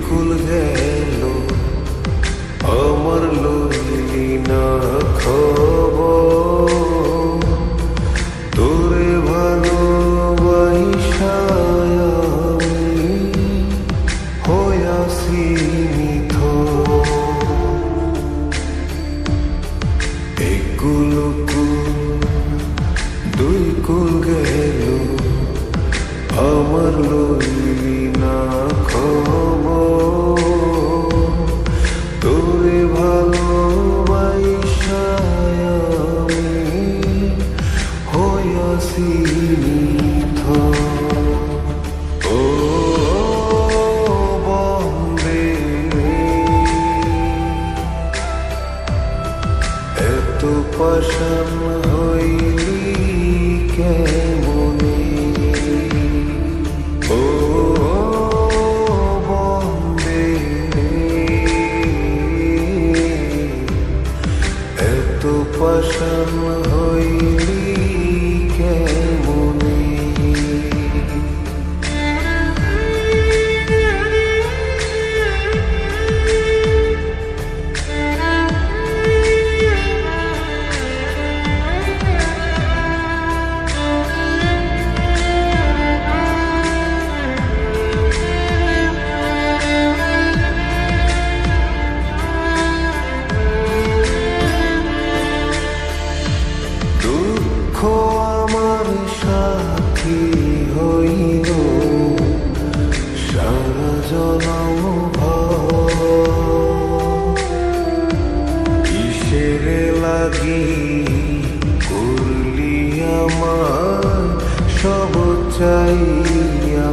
কুল গেল আমার লইলি না খবর, তোরে ভালোবাসা আমি হইয়াছি নিথর। এক কুল দুই কুল গেল আমার লইলি না খবর, তোরে ভালোবাসা আমি হইয়াছি নিথর। ও বন্দে এত পাষাণ হইলি কেমনে, ও বন্দে এত পাষাণ হইলি কেমনে। দুঃখ আমার সাথী হইল সারা জনম ভর, কিসের লাগি করলি আমার সব চাইয়া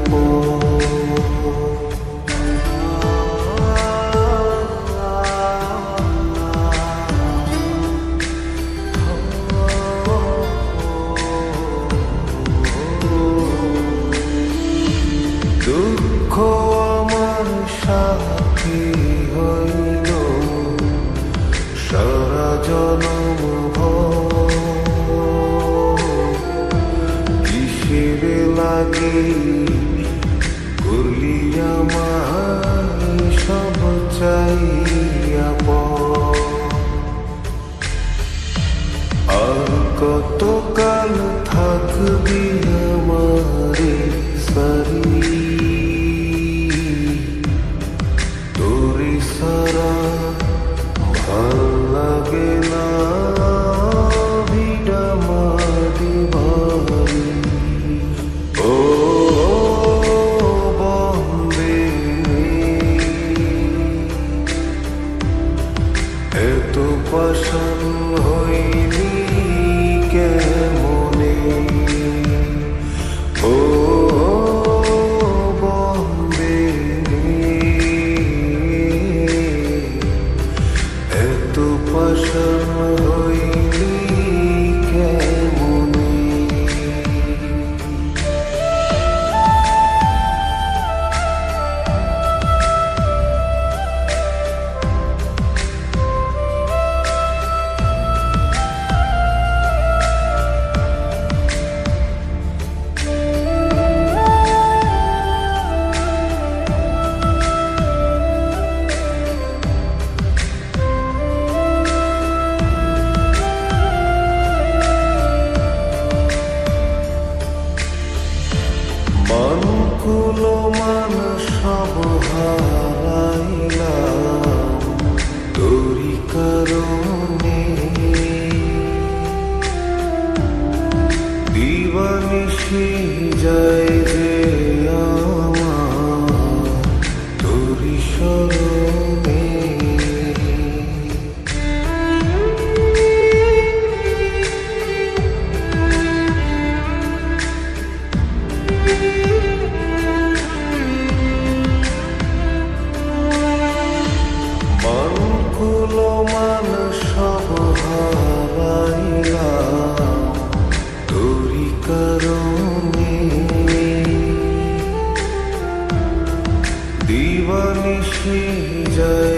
দুঃখ আমার সাথী হইল সারা জনম ভর, কিসের লাগি করলি আমার সব চাইয়া পর। আর কতকাল থাকবি আমারে সারি, তোরে সারা ভাল লাগে না ভিড়া মাটি ভারি। ও বন্দে এত পাষাণ হইলি কেমনে, ও বন্দে এত পাষাণ হইলি কেমনে। মান কুল মান সব হারাইলাম তোরি কারণে, দিবানিশি যায় যে আমার তোরি স্মরণে। মান সব হারাইলাম তোরি কারণে, দিবানিশি যায়